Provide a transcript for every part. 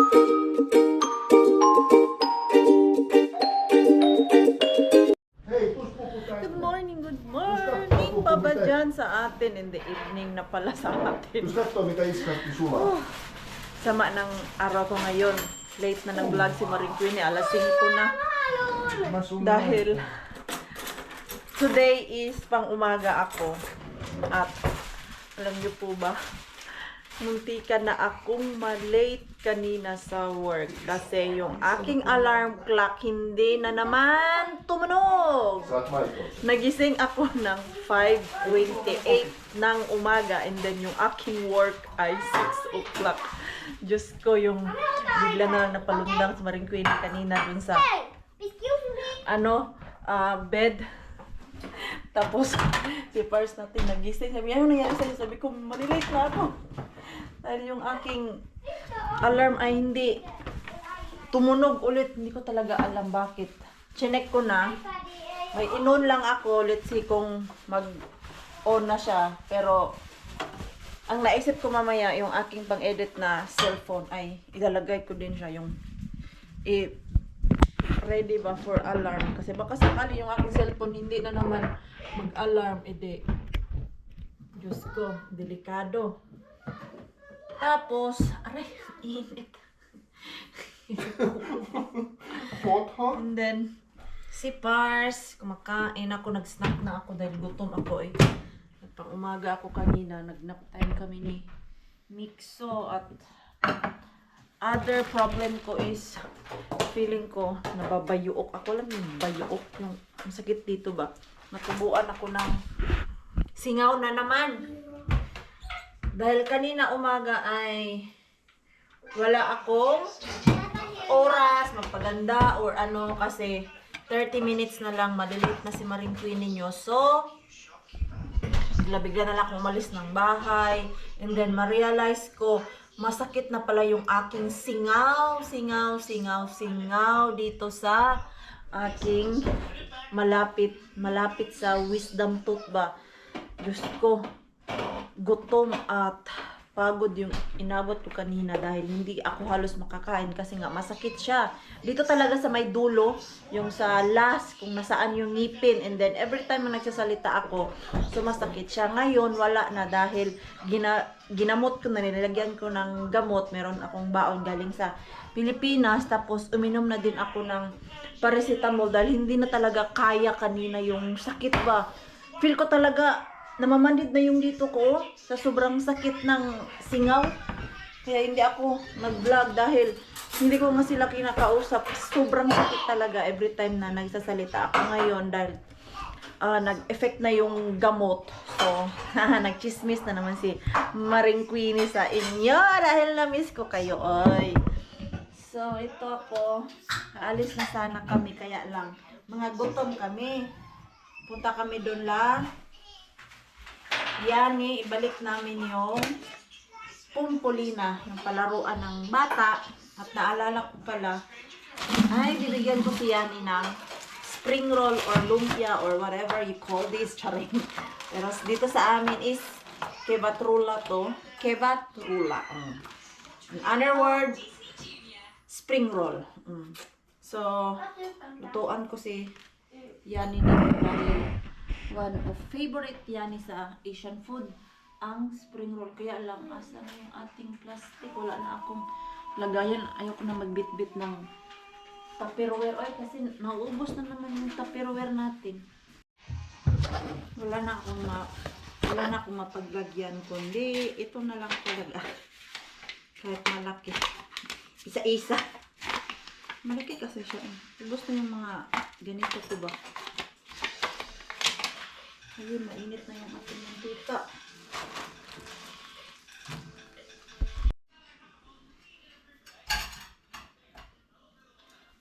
Good morning, Baba dyan sa atin in the evening na pala sa atin. Sama ng araw ko ngayon. Late na nag-vlog si Maring Queen, alas 5 na. Dahil today is pang umaga ako. At alam niyo po ba, muntikan na akong malate kanina sa work kasi yung aking alarm clock hindi na naman tumunog. Nagising ako ng 5:28 ng umaga and then yung aking work ay 6 o'clock. Diyos ko, yung bigla na lang napalundang sa Maring Queen kanina dun sa bed. Tapos si Pars natin nagising. Sabi niya, ano nangyari sa'yo? Sabi ko, malilate na ako. Dahil yung aking alarm ay hindi tumunog ulit. Hindi ko talaga alam bakit. Chinek ko na. May in-on lang ako. Let's see kung mag-on na siya. Pero ang naisip ko mamaya, yung aking pang-edit na cellphone ay ilalagay ko din siya. Yung ready ba for alarm. Kasi baka sakali yung aking cellphone hindi na naman mag-alarm. Ede, Diyos ko, delikado. Tapos, aray, init. And then, si Pars, kumakain ako, nag-snack na ako dahil gutom ako eh. Pang umaga ako kanina, nag-nap time kami ni Mixo at other problem ko is feeling ko nababayuok ako lang yung bayuok yung sakit dito ba. Natubuan ako ng singaw na naman. Dahil kanina umaga ay wala akong oras magpaganda or ano kasi 30 minutes na lang malilate na si Maring Queen ninyo. So, bigla na lang akong umalis ng bahay and then ma-realize ko masakit na pala yung aking singaw dito sa aking malapit sa wisdom tooth ba. Diyos ko, gutom at pagod yung inabot ko kanina dahil hindi ako halos makakain kasi nga masakit siya. Dito talaga sa may dulo, yung sa last, kung nasaan yung ngipin. And then every time na nagsasalita ako, so masakit siya. Ngayon, wala na dahil ginamot ko na, nilagyan ko ng gamot. Meron akong baon galing sa Pilipinas. Tapos uminom na din ako ng paracetamol dahil hindi na talaga kaya kanina yung sakit ba. Feel ko talaga namamandid na yung dito ko sa sobrang sakit ng singaw. Kaya hindi ako nag-vlog dahil hindi ko nga sila kinakausap. Sobrang sakit talaga every time na nagsasalita ako ngayon dahil nag-effect na yung gamot. So, nagchismis na naman si Maring Queenie sa inyo dahil na-miss ko kayo. Oy. So, ito ako. Aalis na sana kami kaya lang mga gutom kami. Punta kami doon lang. Yan ibalik namin yung pumpolina, yung palaruan ng bata. At naalala ko pala, ay bibigyan ko si Yani ng spring roll or lumpia or whatever you call this, charing. Pero dito sa amin is kebatrula to. Kebatrula. In other words, spring roll. So, lutuan ko si Yani dahil one of favorite Yani sa Asian food, ang spring roll. Kaya lang, asa na yung ating plastic? Wala na akong lagayan. Ayoko na magbit-bit ng tupperware. Ay, kasi naubos na naman yung tupperware natin. Wala na akong mapaglagyan. Kundi, ito na lang talaga. Kahit malaki. Isa-isa. Malaki kasi siya. Ubos na yung mga ganito ko ba. Ayun, mainit na yung ating mantika.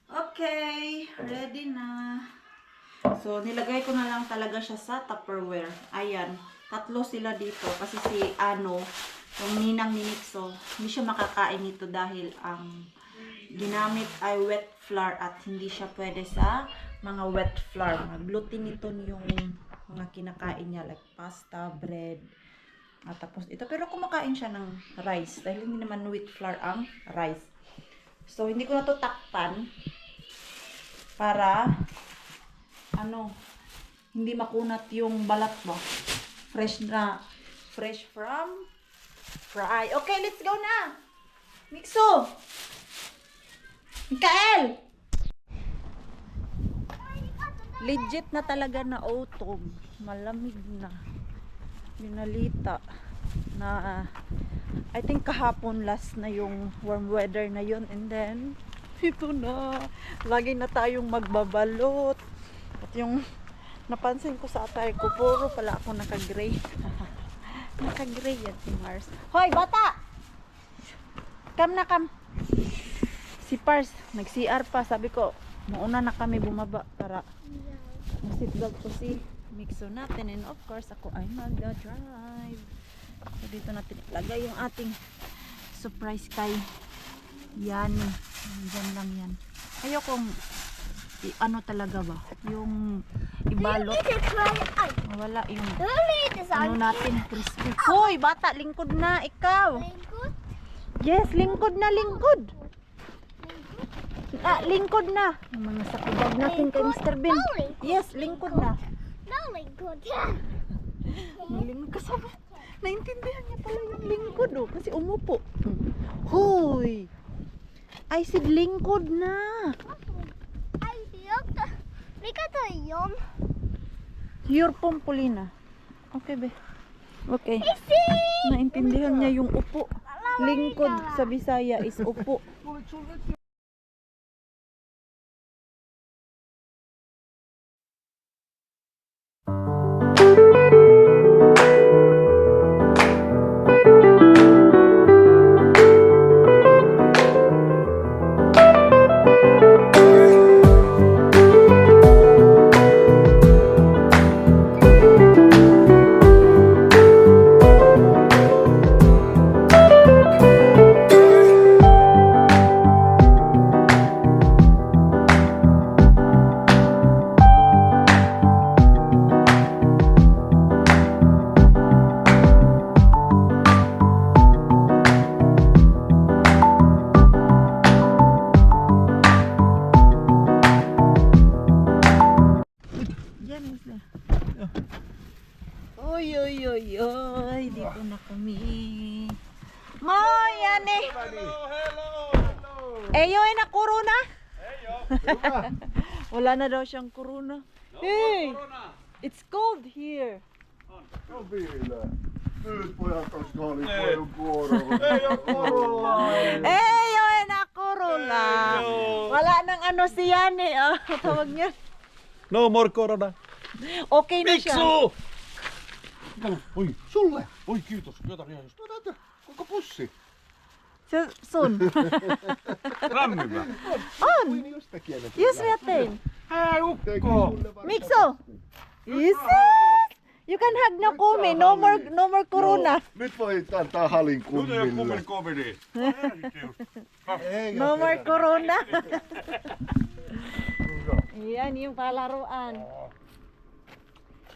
Okay, ready na. So, nilagay ko na lang talaga siya sa Tupperware. Ayan, 3 sila dito. Kasi si yung ninang ni Nixo, hindi siya makakain nito dahil ang ginamit ay wet flour at hindi siya pwede sa mga wet flour. Glutination yung mga kinakain niya like pasta, bread, at tapos ito. Pero kumakain siya ng rice dahil hindi naman wheat flour ang rice. So, hindi ko na to takpan para hindi makunat yung balat mo. Fresh from fry. Okay, let's go na. Mixo. Mikael. Legit na talaga na autumn. Malamig na. Binalita na I think kahapon last na yung warm weather na yun, and then ito na. Lagi na tayong magbabalot. At yung napansin ko sa attire ko, puro pala ako naka-gray. Naka-gray yan si Mars. Hoy, bata! Come na, come. Si Pars, nag-CR pa. Sabi ko, mauna na kami bumaba para ma-seatbelt ko si Mixo natin. And of course, ako ay mag-drive. So, dito natin ilagay yung ating surprise kay Yani. Diyan lang yan. Ayokong talaga ba? Yung ibalot. Wala yung natin crispy. Hoy, bata, lingkod na. Ikaw. Yes, lingkod na, lingkod. Lingkod na. Yung mga sakubag natin kay Mr. Bean. Yes, lingkod na. Lingkod kasama. Naintindihan niya pala yung lingkod, oh, kasi umupo. Hoy! I said lingkod na. Your Pompolina. Okay, be. Okay. Naintindihan niya yung upo. Lingkod sa Bisaya is upo. Oy, oy, oy, oy, dito na kami. Yan eh. Hello, hello. Eyo ay na corona? Wala na daw siyang corona. Hey, it's cold here. No vielä. Nyt pojat on skaalin kuoroon. Ei oo korona. Eyo ay na corona. Wala nang si Yani. Tawag niya. No more corona. Okay na siya. Miksu! Oi, sulle! Oi, kiitos. Jotakin ihan just. Näytä, kuinka pussi? Soon. Lämmivä. On. Yes, natin. Hei, ukko! Mikso. Yes. You can hug na kumi. No more corona. Nyt voi antaa halin kummille. Nyt ei oo kummin komedi. No more corona. Yan yung palaruan.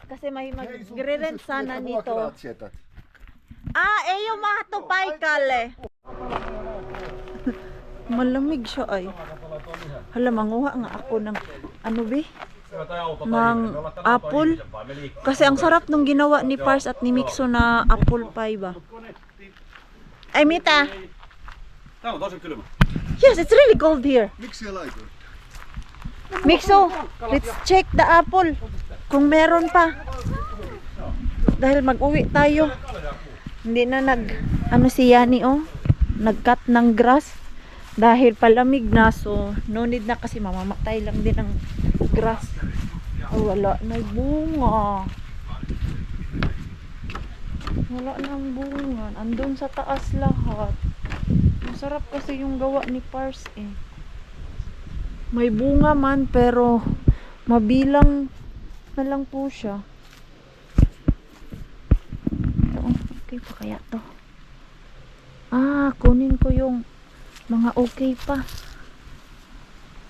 Kasi may mag-rent sana nito. Yung matupay kale. Malamig siya ay. Hala, manguha nga ako ng ng apple. Kasi ang sarap nung ginawa ni Pars at ni Mixo na apple pie ba. Ay, Mita. Tää on tosi kylmä. Yes, it's really cold here. Miksi laitoit? Mixo, let's check the apple. Kung meron pa. Dahil mag-uwi tayo. Hindi na si Yani nag-cut ng grass. Dahil palamig na, so no need na kasi mamamatay lang din ang grass. Wala na bunga. Wala nang bunga. Andun sa taas lahat. Masarap kasi yung gawa ni Pars eh. May bunga man pero mabilang na lang po siya. Okay pa kaya to? Kunin ko yung mga okay pa.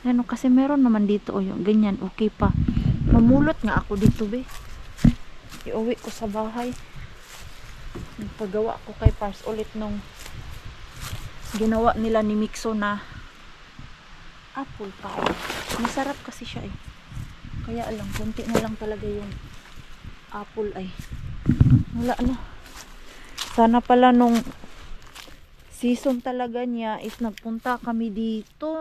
Ano kasi meron naman dito yung ganyan okay pa. Mamulot nga ako dito be. Iuwi ko sa bahay. Nagpagawa ko kay Pars ulit nung ginawa nila ni Mixo na apple pie. Masarap kasi siya eh. Kaya lang, konti na lang talaga yung apple ay. Wala na. Sana pala nung season talaga niya is nagpunta kami dito.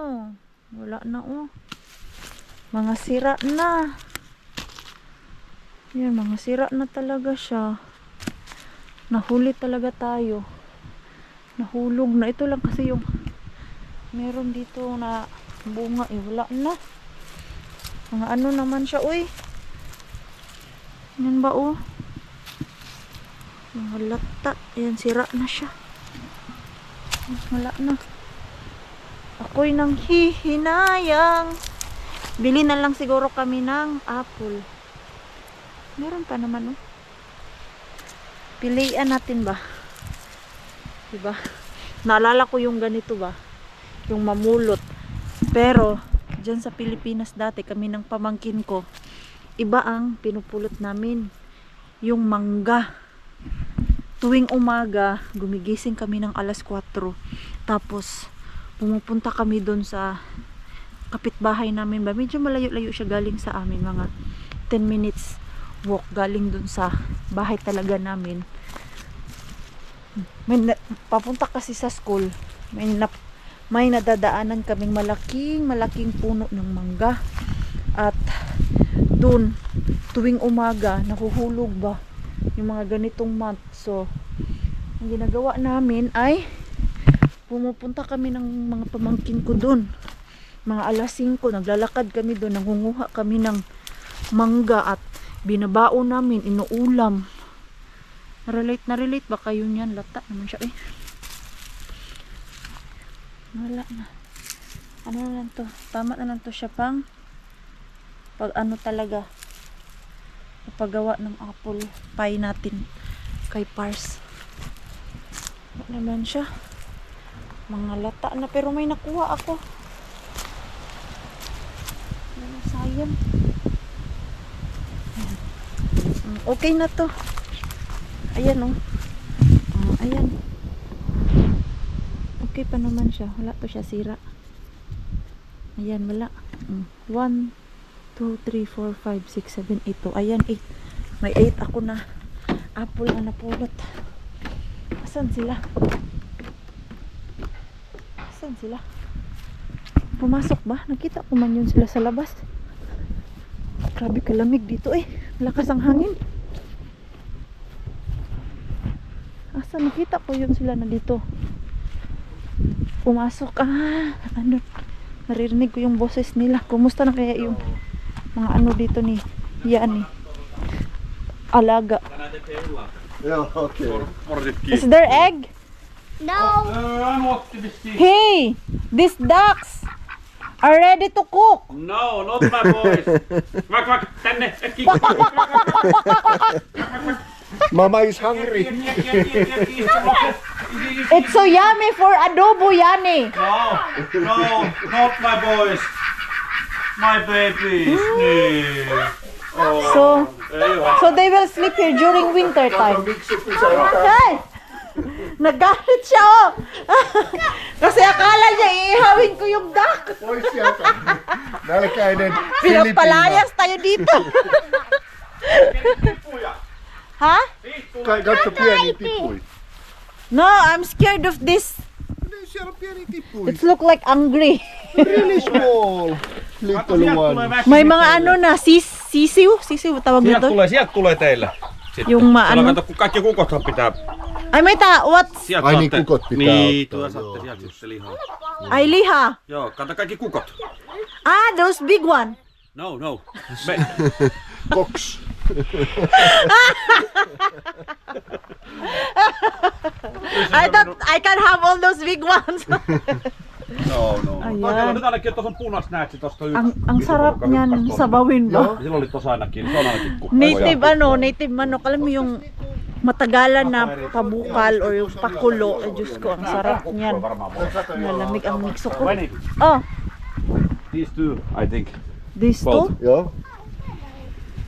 Wala na oh. Mga sira na. Yan, mga sira na talaga siya. Nahuli talaga tayo. Nahulog na. Ito lang kasi yung meron dito na bunga eh. Wala na. Mga ano naman siya, uy. Yan ba, oh? Mga lata. Yan, sira na siya. Wala na. Ako'y nang hihinayang. Bili na lang siguro kami ng apple. Meron pa naman, oh. Pilian natin ba? Diba? Naalala ko yung ganito ba? Yung mamulot. Pero, dyan sa Pilipinas dati, kami ng pamangkin ko, iba ang pinupulot namin. Yung mangga. Tuwing umaga, gumigising kami ng alas 4. Tapos, pumupunta kami doon sa kapitbahay namin ba. Medyo malayo-layo siya galing sa amin. Mga 10 minutes walk galing doon sa bahay talaga namin. Papunta kasi sa school. May nadadaanan kaming malaking puno ng mangga. At doon, tuwing umaga, nahuhulog ba yung mga ganitong month. So, ang ginagawa namin ay pumupunta kami ng mga pamangkin ko doon. Mga alas 5, naglalakad kami doon, nangunguha kami ng mangga at binabao namin, inuulam. Na-relate ba kayo niyan? Lata naman siya eh. Wala na. Ano na lang to? Tama na lang to siya pang pag ano talaga paggawa ng apple pie natin kay Pars. Wala naman siya. Mga lata na pero may nakuha ako. Ano, sayang. Okay na to. Ayan oh. Ayan. Okay pa naman siya. Wala to siya sira. Ayan, wala. 1, 2, 3, 4, 5, 6, 7, 8. Oh, ayan, 8. May 8 ako na apple na napulot. Asan sila? Asan sila? Pumasok ba? Nakita ko man yun sila sa labas. Grabe kalamig dito eh. Lakas ang hangin. Asan? Nakita ko yun sila na dito. Pumasok. Ano? Naririnig ko yung boses nila. Kumusta na kaya yung mga ano dito ni yan eh. Alaga. Ja, okej. Is there egg? No. Hey! These ducks are ready to cook. No, not my boys. Kvak, kvak, tänne. Mama is hungry. It's so yummy for adobo, Yani. No, not my boys. My babies. So they will sleep here during winter time. Hey! Nagalit siya oh. Kasi akala niya iihawin ko yung duck. Oi sieltä. Nälkäinen Pinapalayas tayo dito. Ha? Katso pieni tippui. No, I'm scared of this. Siellä on pieni tippui. It look like angry. Really small. Little one. May mga ano na, sisiw? Sisiw tawag nito? Sieltä tulee teillä. Sitten. Yung maano? Kato, kun kaikki kukothan pitää. Ay may what? Sieltä Ai niin, saatte- kukot pitää Niin, ottaa, tuo saatte joo. sieltä just se liha. Ay liha. Joo, kato kaikki kukot. Those big one. No, no. Koks. I thought I can have all those big ones. No, no. Ayan. Toisella nyt ainakin, että tuossa on punaista näet, tosta yksi. ang sarap niyan sabawin ba? Sillä oli tossa ainakin, se on ainakin kukko. Native manok. Alam mo yung matagalan na pabukal or yung pakulo. Ay, Diyos ko, ang sarap niyan. Malamig ang mixo ko. Oh, These two, I think. these two? Ja.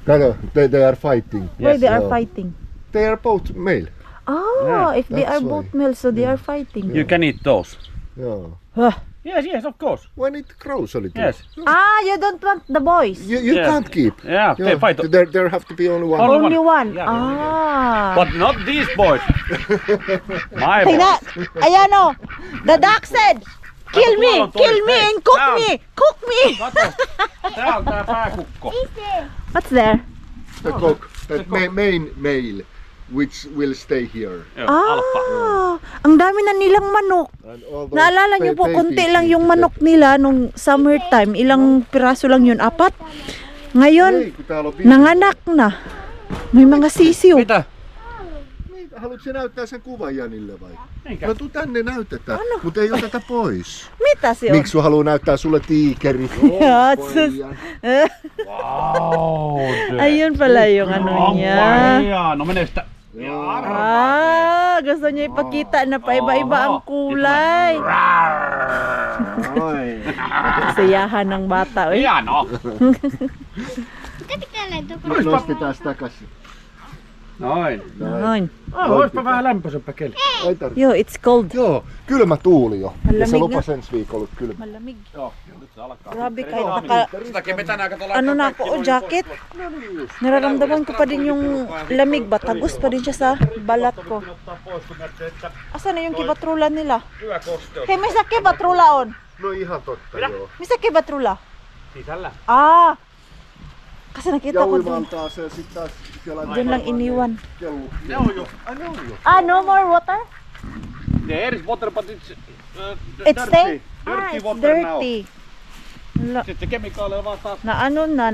Kato, they are fighting. Why they are Yeah. fighting? They are both male. Oh, if they are that's both why. male, so they are fighting. You can eat those. Joo. Huh. Yes, of course. When it grows a little. Yes. Ah, you don't want the boys? You Yes. can't keep. Yeah, they fight. There have to be only one. Only Only one. Yeah. Ah. But not these boys. My Hey, boys. ayan o. The duck said, kill me and cook Down. me. Cook me. Kato. Tää on tää pääkukko. What's there? The cock, the main male, which will stay here. Joo, alfa. Ah, ang dami na nilang manok. And all those Naalala niyo po, babies konti lang yung need to manok nila nung summertime. Ilang piraso lang yun? 4? Ngayon, Ei, kun täällä on nanganak na. May mga sisiw. Mitä? Niin, haluatko näyttää sen kuvan Janille vai? Enkä. No tuu tänne näytetään, mutta ei oteta pois. Mitä se on? Miksi sun haluaa näyttää sulle tiikeri? Ja, sus. Wow. Ayun pala yung ano niya. No menee sitä. Ah, gusto niya ipakita na paiba-iba ang kulay. Ai. Sayahan ng bata. Eh. Hieno. Nosti taas takaisin. Noin. Noin. Oispa vähän lämpöisempä keli. Ei tarvitse. Yo, it's cold. Joo, kylmä tuuli jo. Ja se Malamig lupas na. ensi viikolla ollut kylmä. Malamig. Joo, nyt se alkaa. Grabe kahit naka... Sitäkin me tänään kato Ano na ako, o jacket. Nararamdaman ko pa din yung lamig ba? Tagos pa din siya sa balat ko. Asa na yung kibatrula nila? Hyvä kosteus. Hey, may sa kibatrula on. No ihan totta joo. May sa kibatrula. Sisällä. Ah! Kasi nakita Ja ko dun. uimaan taas ja sit taas siellä Dun lang iniwan. kellu. Ne on jo. Ai ne on jo. Ah, no more water? There is water but it's It's stay? Ah, Dirty it's water now. dirty. Wala. Sitten se kemikaaleja vaan taas. Na ano na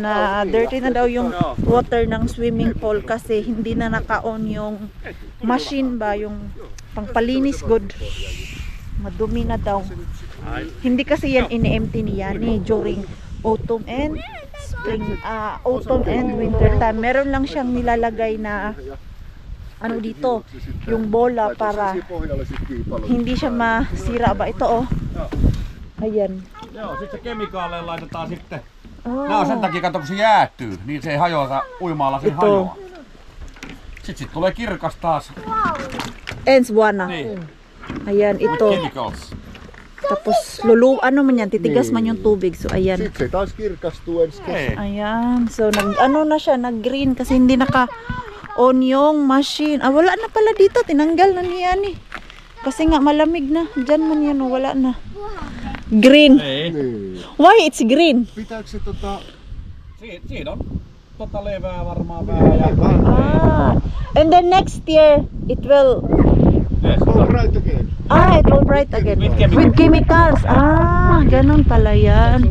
dirty na daw yung water ng swimming pool kasi hindi na naka-on yung machine ba, yung pangpalinis good. Madumi na daw. Hindi kasi yan ini-empty ni Yani during autumn and spring, autumn and winter time. Meron lang siyang nilalagay na ano dito, yung bola para Siihen pohjalle sit kiipalo. hindi siya masira ba. Ito oh. Ayan. Joo, sitten se kemikaaleja laitetaan sitten. Oh. Nää on sen takia, kato kun se jäätyy, niin se ei hajoa uimaalla, se ei Ito. hajoa. Sitten tulee kirkas taas. Ens buwana. Niin, Ayan, ito. chemicals. Tapos ano man yan, titigas man yung tubig. So ayan. Sit se taas kirkastuu ensi kesä. Hei. Ayan. So ano na siya, nag-green kasi hindi naka-on yung machine. Ah, wala na pala dito. Tinanggal na niya ni. Kasi nga malamig na. Diyan man yan, oh, wala na. Green. Ei. Niin. Why it's green? Pitääkö se Siinä on levää varmaan vähän ja... Ah. And then next year, it will... Yes. all right again? It will bright again. With chemicals. With chemicals. Ganun pala yan.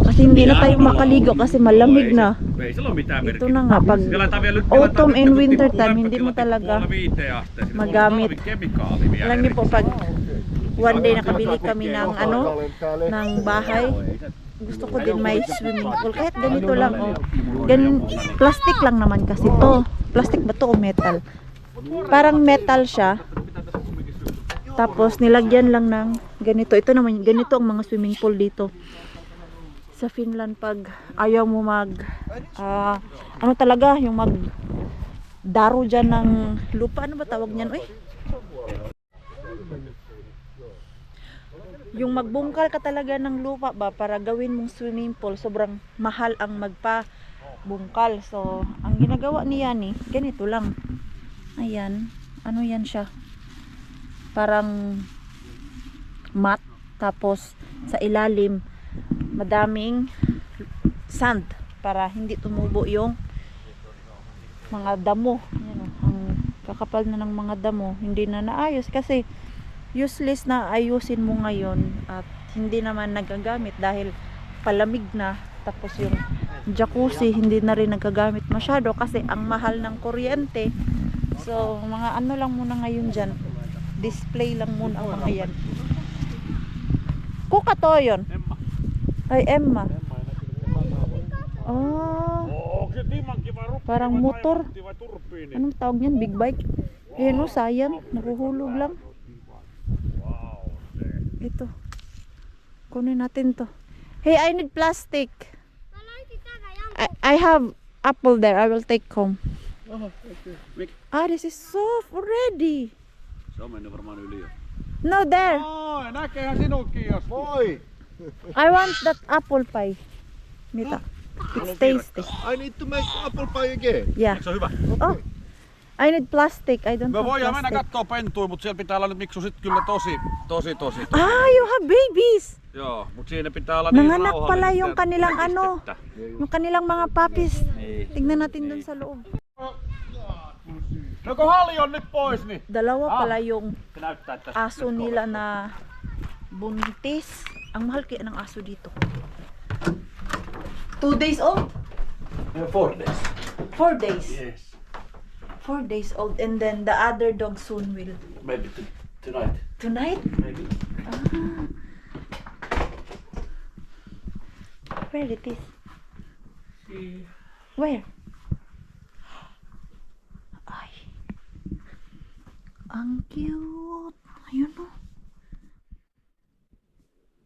Kasi hindi na tayo makaligo kasi malamig na. Ei sillä ole mitään Ito merkitystä. na nga, pag Ja laitetaan vielä nyt- autumn laitetaan and nyt winter tippu time, hindi mo lämpötila talaga tippuu 5 asteeseen. Siinä magamit. tulee kemikaali vielä. Alam niyo po, pag one day nakabili kami ng ng bahay, gusto ko din may swimming pool. Kahit ganito lang, oh. Plastic lang naman kasi to. Plastic ba to o metal? Parang metal siya. Tapos nilagyan lang ng ganito. Ito naman, ganito ang mga swimming pool dito. Sa Finland, pag ayaw mo ano talaga, yung mag daro dyan ng lupa. Ano ba tawag niyan? Uy? Yung magbungkal ka talaga ng lupa ba para gawin mong swimming pool, sobrang mahal ang magpa-bungkal. So, ang ginagawa niya ni, ganito lang. Ayan. Ano yan siya? Parang mat. Tapos, sa ilalim, madaming sand para hindi tumubo yung mga damo. Ayan, ang kakapal na ng mga damo. Hindi na naayos kasi useless na ayusin mo ngayon at hindi naman nagagamit dahil palamig na. Tapos yung jacuzzi hindi na rin nagagamit masyado kasi ang mahal ng kuryente. So mga ano lang muna ngayon dyan, display lang muna ang mga yan. Kuka to yun? Emma. Ay Emma. Oh, Onko se Timankin vai ruppi parang vai motor. taivutti vai turbiini? Anong tawag niyan? Big bike? Ayan o, sayang. Nakuhulog lang. Ito. Kunin natin to. Hey, I need plastic. I have apple there. I will take home. Mik? This is soft already. Se on mennyt varmaan yli jo. No, there. Oi, näkeehän sinunkin jos. Moi! I want that apple pie. Mitä? It's tasty. I need to make apple pie again. Yeah. Eikö se hyvä? Oh, I need plastic. I don't Me have voidaan mennä plastic. kattoo pentuja, mutta siellä pitää olla nyt Miksu sit kyllä tosi. Ah, you have babies. Joo, mutta siinä pitää olla niin Nanganak rauhallinen. pala yung ja kanilang ano, näkistettä. yung kanilang mga puppies. Niin. Tignan natin dun sa loob. No kun Halli on nyt pois, niin Dalawa pala yung se näyttää, että aso nila na buntis. Ang mahal kaya ng aso dito. 2 days old? 4 days. 4 days. Yes. 4 days old, and then the other dog soon will. Maybe tonight. Tonight? Maybe. Ah. Where it is? Where? Ay. Ang cute. Ayun o.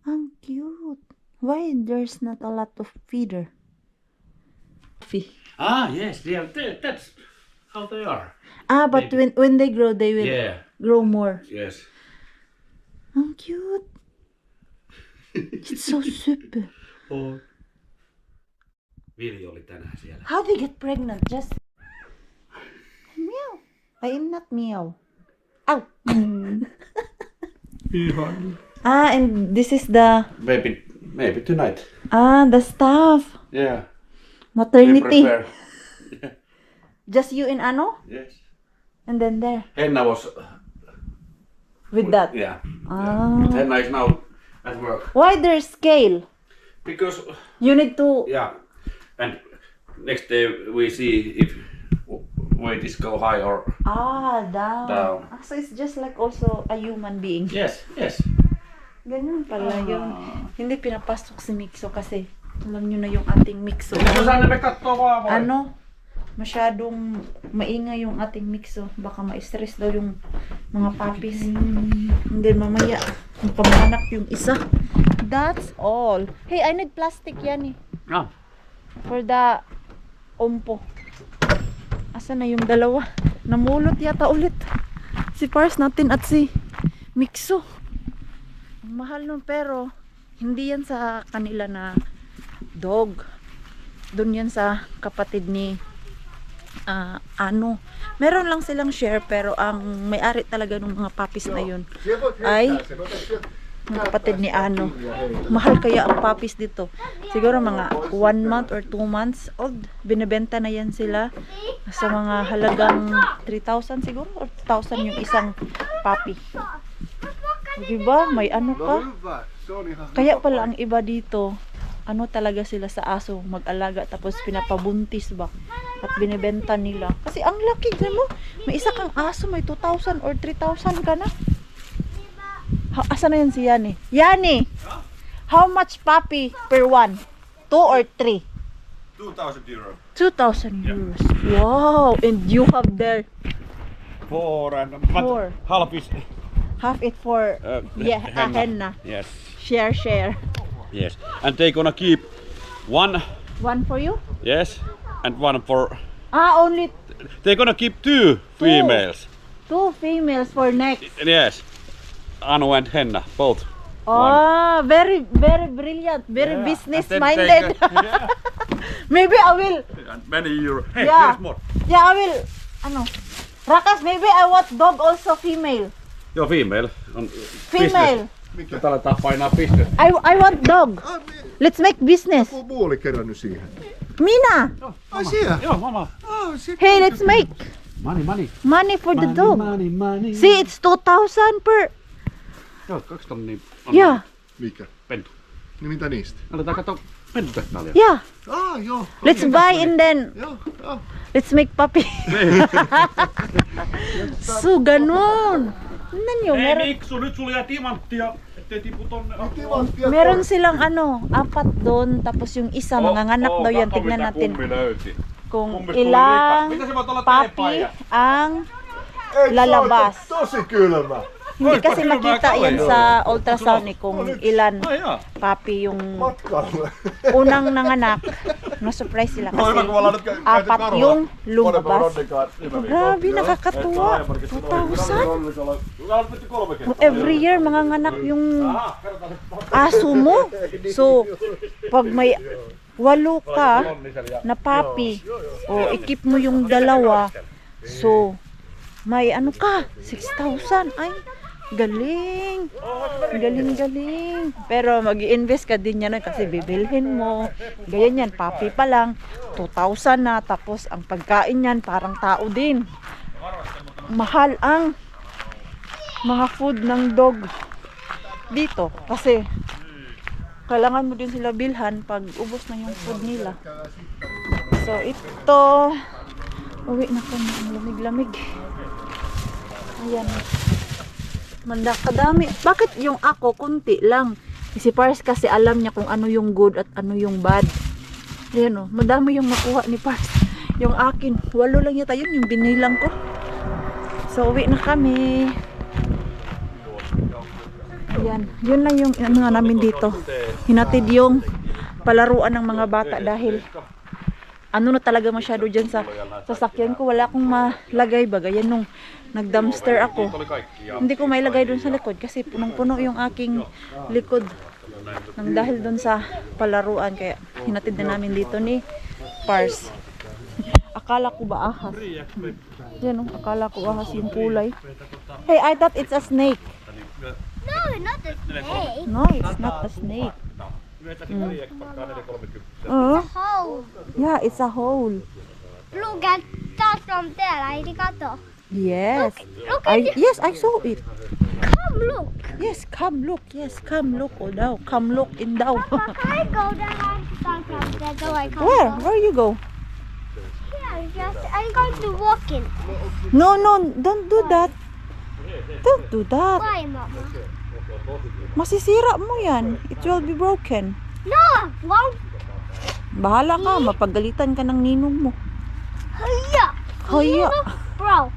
Ang cute. Why there's not a lot of feeder? Ah, yes, yeah, that's how they are. Ah, but when they grow, they will Yeah, grow more. yes. Ang cute. It's so super. Oh. Vili oli tänään siellä. How they get pregnant? Just meow. I am not meow. Ow. Ah, and this is the Maybe tonight. the staff. Yeah. Maternity. Prepare. Just you and Ano? Yes. And then there. Henna was. With that. Yeah. Ah. Henna is now at work. Why there's scale? Because You need to. yeah, and next day we see if weight is go high or Down. Down. Ah, so it's just like also a human being. yes, yes. Ganyan pala yun. Hindi pinapasok si Mixo kasi alam nyo na yung ating Mixo. Kung saan me kattoo vaan voi. Ano? Masyadong maingay yung ating Mixo. Baka ma-stress daw yung mga puppies. And then mamaya, pamanak yung isa. That's all. Hey, I need plastic yan eh. Ah. For the ompo. Asa na yung dalawa? Namulot yata ulit. Si Pars natin at si Mixo. Ang mahal nun pero hindi yan sa kanila na dog. Doon yan sa kapatid ni Ano. Meron lang silang share pero ang may-ari talaga ng mga puppies na yun ay ang kapatid ni Ano. Mahal kaya ang puppies dito. Siguro mga 1 month or 2 months old. Binebenta na yan sila sa mga halagang 3,000 siguro or 2,000 yung isang puppy. Diba? May ano ka? Kaya pala ang iba dito, ano talaga sila sa aso, mag-alaga tapos pinapabuntis ba at binebenta nila. Kasi ang laki mo, may isa kang aso, may 2,000 or 3,000 ka na. Asa na yan si Yani? Yani! How much puppy per one? 2 or 3? 2,000 euro. 2,000 euros. Wow! And you have there 4 and Four. half is half it for henna. Yes. Share. Yes. And they gonna keep one, One for you? yes, and one for. Only They're gonna keep 2 females. 2 females for next. Yes. Anu and Henna, both. Oh, very brilliant, very Yeah. business And then minded. yeah. Maybe I will. And many euro. Hey, Yeah. there's more. Yeah, I will. Ano? Rakas, maybe I want dog also female. Joo, female. On Female. Business. Nyt aletaan painaa business. I want dog. Let's make business. Onko puoli kerännyt siihen? Mina. Ai siellä? Joo, mama. Hey, let's make Money. money for the dog. Money. See, it's 2,000 per. Joo, 2 tonnia. Yeah. Mikä? Pentu. Niin mitä niistä? Aletaan katsoa pentutehtaalia. Yeah. Joo. Let's buy and then Joo. let's make puppy. So, ganun. Tingnan nyo, Hei meron, Miksu, nyt sulla jää timanttia, ettei tipu tonne. meron silang ano, 4 doon, tapos yung isa, manganganak daw yan. Tignan natin kung ilang Mitä se voit olla puppy teepaija? ang Eikö lalabas. se ole tosi kylmä? Hindi kasi makita yan sa ultrasound eh, kung ilan Ai jaa. papi yung Matkalle. unang nanganak. Na-surprise sila kasi apat yung lumabas. Oh, grabe, nakakatuwa. 2,000. Every year, manganganak yung aso mo. So, pag may 8 ka na papi, o ikip mo yung 2, so, may ano ka, 6,000. Ay, galing. Galing. Pero mag-i-invest ka din yan kasi bibilhin mo. Ganyan yan, papi pa lang. 2,000 na. Tapos ang pagkain yan, parang tao din. Mahal ang mga food ng dog dito. Kasi kailangan mo din sila bilhan pag ubos na yung food nila. So ito, uwi na ko, lamig-lamig. Ayan. Manda kadami. Bakit yung ako kunti lang? Si Pars kasi alam niya kung ano yung good at ano yung bad. Ayan o, madami yung nakuha ni Pars. Yung akin, 8 lang yata yun yung binilang ko. So uwi na kami. Ayan, yun lang yung ano nga namin dito. Hinatid yung palaruan ng mga bata dahil ano na talaga masyado dyan sa sasakyan ko. Wala akong malagay baga. Yan nung nag-dumpster ako. Hindi ko mailagay dun sa likod kasi punong-puno yung aking likod. Nang dahil dun sa palaruan. Kaya hinatid na namin dito ni Pars. Akala ko ba ahas? Yan o, akala ko ahas yung kulay. Hey, I thought it's a snake. No, not a snake. No, it's not a snake. Hole. Yeah, it's a hole. Look at that from there. I got the. Yes. Look at it. Yes, I saw it. Come look. Yes, come look. Yes, come look. Oh, daw. Come look in daw. Papa, can I go there and start from there so I can Where? go? Where you go? Here, just I'm going to walk in. No, don't do that. Don't do that. Why, Mama? Masisira mo yan. It will be broken. No, I won't. Bahala ka. Mapagalitan ka ng ninong mo. Hiya. Hiya. You look broke.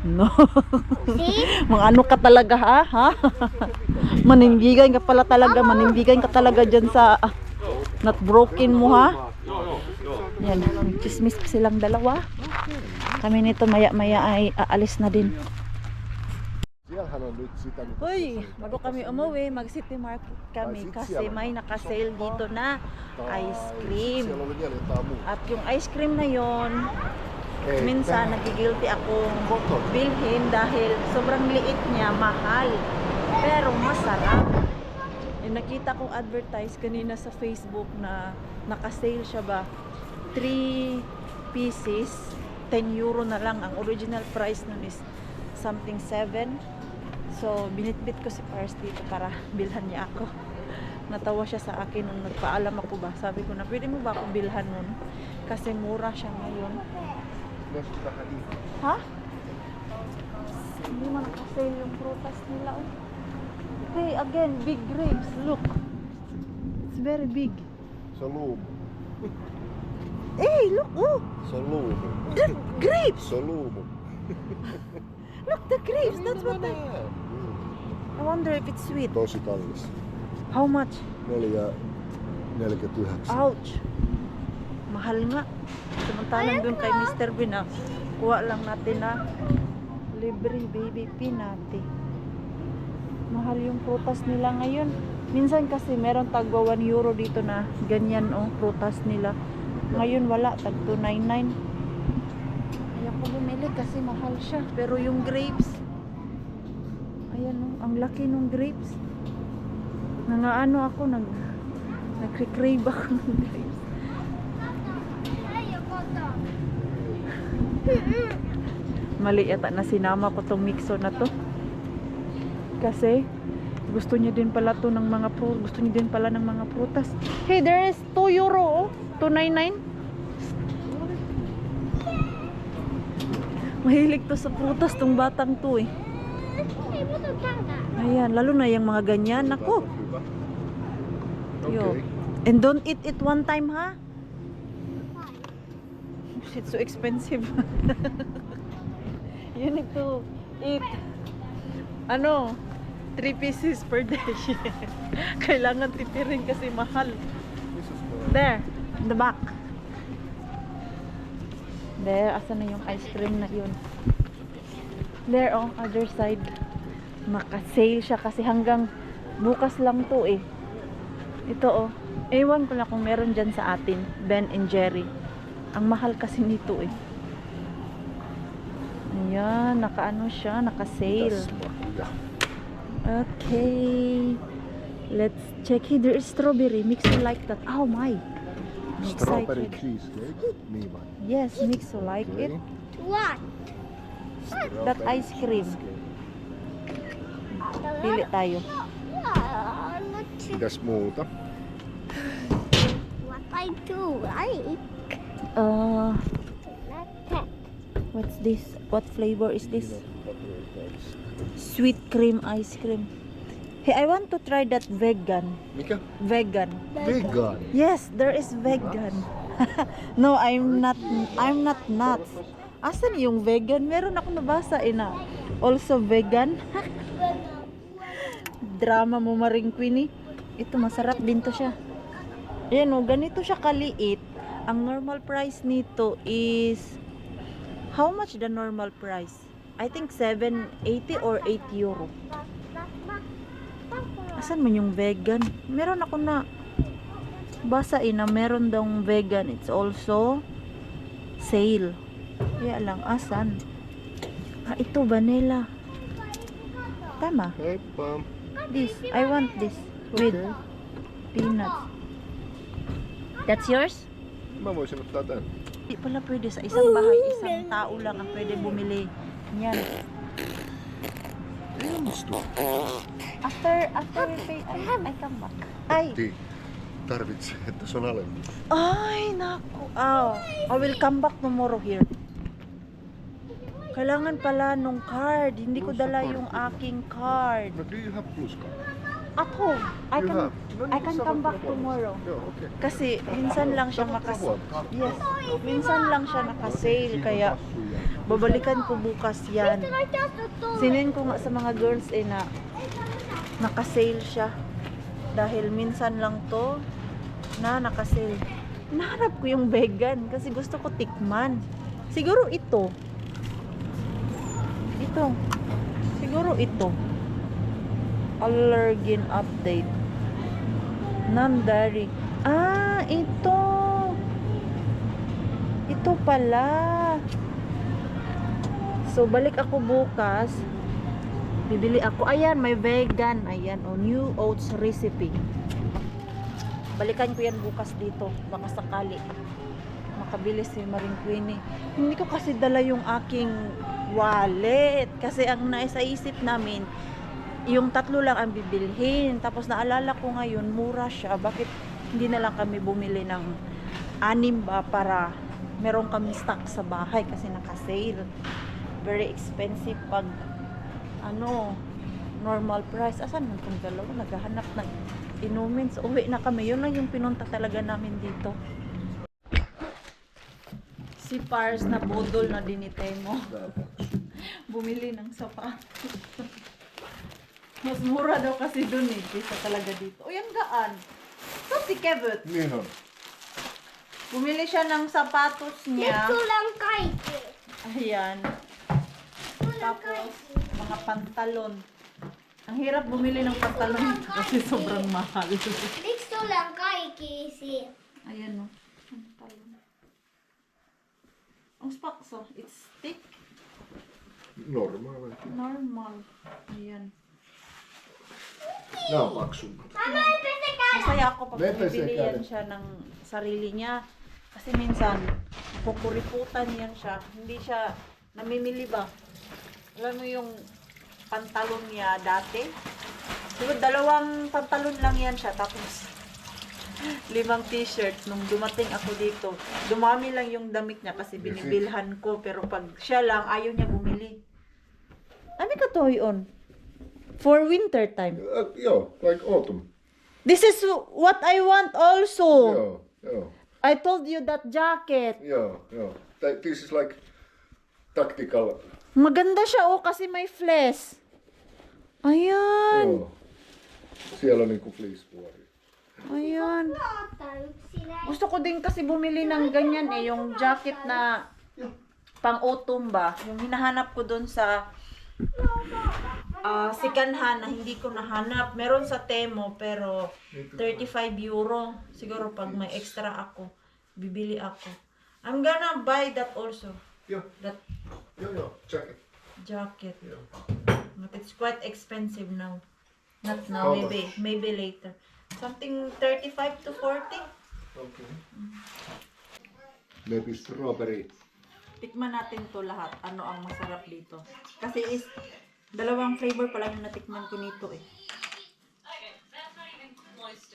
No. See? Mga ano ka talaga ha? Manindigan ka pala talaga. Manindigan ka talaga dyan sa not broken mo ha? Yan. Chismis silang dalawa. Kami nito maya-maya ay aalis na din. Siellähän on nyt sitä. Hoy, bago kami umuwi, mag-city market kami kasi may naka-sale dito na ice cream. Siellä oli vielä jotain muuta. At yung ice cream na yon, Ei, minsan nagigilty akong bilhin dahil sobrang liit niya, mahal. Pero masarap. Yung nakita kong advertise kanina sa Facebook na naka-sale siya ba? 3 pieces, 10 euro na lang. Ang original price nun is something 7. So, binitbit ko si Pars dito para bilhan niya ako. Natawa siya sa akin nung nagpaalam ako ba. Sabi ko na, pwede mo ba akong bilhan nun? Kasi mura siya ngayon. Ha? Hindi mo nakasale yung prutas nila. Oh. Hey, again, big grapes. Look. It's very big. Se on luumu. Hey, look. Oh, Se on luumu. the grapes. Se on luumu. Look, the grapes. That's what I wonder if it's sweet. Tosi kallis. How much? 4,49. Ouch. Mahal nga. Samantalang dun kay Mr. Bean, kuha lang natin na libre baby pinati. Mahal yung prutas nila ngayon. Minsan kasi meron tagwa 1 euro dito na ganyan oh, prutas nila. Ngayon wala, tag 2.99. Kaya ko bumili kasi mahal siya. Pero yung grapes, ayan oh, ang laki ng grapes. Nangaano ako, nagre-crave ako ng grapes. Mali yata na sinama ko tong mixo na to. Kasi gusto niya din pala to ng mga gusto niya din pala ng mga prutas. Hey, there is 2 euro oh. 2.99. Mahilig to sa prutas tong batang to eh. Ayan, lalo na yung mga ganyan. Nako. Yo. Okay. And don't eat it one time ha. It's so expensive. You need to eat Ano? 3 pieces per dish. Kailangan tipirin kasi mahal. This is the... There, in the back. There, asan na yung ice cream na yun? There, oh, other side. Naka-sale siya kasi hanggang bukas lang to eh. Ito, oh. Ewan ko na kung meron dyan sa atin. Ben and Jerry. Ang mahal kasi nito eh. Ayan, naka-ano siya, naka-sale. Tässä makuja. Okay. Let's check. Here, there is strawberry. Mixo like that. Oh my. I'm Strawberry excited. cheesecake. Niin vai? Yes, Mixo like it. What? That ice cream. Pili tayo. Yeah, let's see Mitäs muuta? what I do like. Like that. What's this? What flavor is this? Peanut butter toast. Sweet cream ice cream. Hey, I want to try that vegan. Mikä? Vegan. Vegan. Yes, there is vegan. No, I'm not nuts. Asan yung vegan? Meron ako nabasa na also vegan. Drama mo Maring Queenie. Ito masarap din to siya. Ayan o, ganito siya kaliit. Ang normal price nito is how much the normal price? I think 7.80 or 8 euro. Asan man yung vegan? Meron ako na basa na meron daw vegan. It's also sale. Kaya lang, asan? Ah, ito, vanilla. Tama. Heippa. This. I want this. With Okay. peanuts. That's yours? Mä voisin ottaa tän. Hindi pala pwede sa isang bahay. Isang tao lang ang pwede bumili. Yan. After we pay, I come back. Ay! Ti. Tarvitsee, että se on alennus. Ay, naku. Oh, I will come back tomorrow here. Kailangan pala nung card. Hindi ko dala yung aking card. No, do you have plus card? At home. I You can have? No, I niin, can sä come voit back tulla tomorrow. huomenna. Joo, okei. Kasi minsan lang siya Yes. Minsan lang siya naka-sale kaya babalikan ko bukas yan. Sinin ko nga sa mga girls na naka-sale siya. Dahil minsan lang to na naka-sale. Nahanap ko yung vegan kasi gusto ko tikman. Siguro ito. Ito. Siguro ito. Allergen update. Non-dairy. Ah, ito. Ito pala. So, balik ako bukas. Bibili ako. Ayan, may vegan. Ayan, new oats recipe. Balikan ko yan bukas dito. Baka sakali. Makabili si Maring Queenie. Hindi ko kasi dala yung aking wallet. Kasi ang nasa isip namin, yung 3 lang ang bibilhin. Tapos naalala ko ngayon, mura siya. Bakit hindi na lang kami bumili ng 6 ba para meron kami stock sa bahay kasi naka-sale. Very expensive pag normal price. Asan man itong dalawa? Naghahanap ng inumin. So, uwi na kami. Yun lang yung pinunta talaga namin dito. Si Pars na bodol na dinitay mo. Bumili ng sapatos. Mas mura daw kasi dun eh. Kaysa talaga dito. O yan gaan. So si Kevin, Niin on. bumili siya ng sapatos niya. Ito lang kaikki. Ayan. Tapos, mga pantalon. Ang hirap bumili ng pantalon dito kasi sobrang mahal. Ito lang kaikki si. Ayan o. Pantalon. Ang specs oh. It's thick. Normaali. Normal. Ayan. Nää on paksummat. Mama, pese ka. Masaya ako pag May bibili pese ka yan rin. siya ng sarili niya. Kasi minsan, kukuriputan yan siya. Hindi siya namimili ba? Alam mo yung pantalon niya dati? Diba, 2 pantalon lang yan siya. Tapos, 5 t-shirt. Nung dumating ako dito, dumami lang yung damit niya kasi binibilhan ko. Pero pag siya lang, ayaw niya bumili. Ano ka to yun? For winter time. Joo, like autumn. This is what I want also. Joo. I told you that jacket. Joo. This is like tactical. Maganda siya oh kasi may fleece. Ayan. Joo. Siellä on niinku fleecevuori. Ayan. Laata yksinäinen. Gusto ko din kasi bumili ng ganyan eh, yung jacket na pang autumn ba. Yung hinahanap ko doon sa sikanhan na hindi ko nahanap. Meron sa Temo pero 35 euro. Siguro pag may extra ako, bibili ako. I'm gonna buy that also. Joo, That joo, jacket. jacket. Joo. But it's quite expensive now. Not How now, much? maybe later. Something 35 to 40. Okay. Maybe strawberry. Tikman natin to lahat. Ano ang masarap dito. Kasi is, dalawang flavor pa lang yung natikman ko nito eh.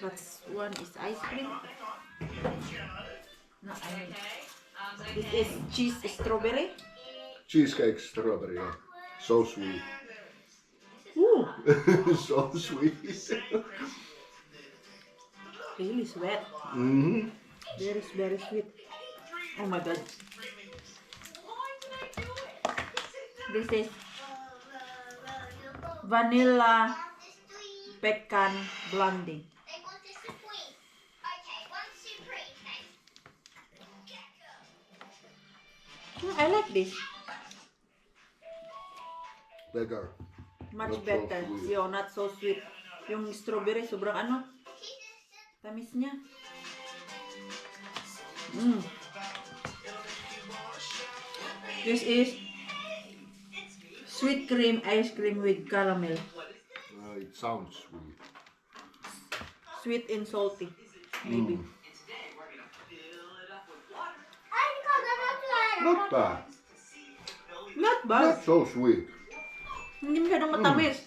That's one is ice cream. No, I mean, this is cheese strawberry. Cheesecake strawberry, yeah. So sweet. Ooh, So sweet. really sweet. Mm-hmm. Very sweet. Oh my god. This is vanilla pecan blondie. I like this. Better. Much Not so better. sweet. Yo, not so sweet. Yung strawberry, sobrang ano? Tamis niya. This is sweet cream ice cream with caramel. It sounds sweet. Sweet and salty. Maybe. Not bad. Not bad. Not so sweet. Hindi masyadong matamis.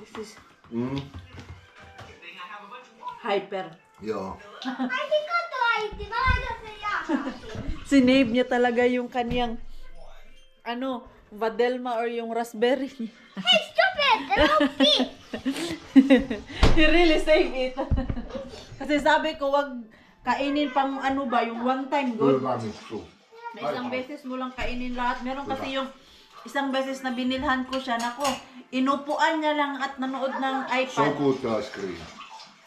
This is Mm. hyper. Joo. Sinave niya talaga yung kaniyang ano, Vadelma or yung raspberry. Hey, stop it! Don't eat! He really saved it. Kasi sabi ko, wag kainin pang ano ba, yung one time good. Hyvä Miksu. Na isang beses mo lang kainin lahat. Meron kasi yung isang beses na binilhan ko siya, nako, inupuan niya lang at nanood ng So iPad. good ice cream.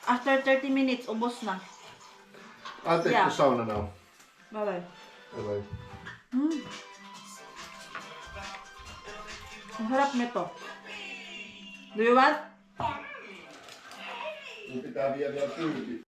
After 30 minutes, ubos na. I'll take Yeah. the sauna now. Bye-bye. Bye-bye. Ang harap nito. Do you want? Mun pitää vielä kyyti.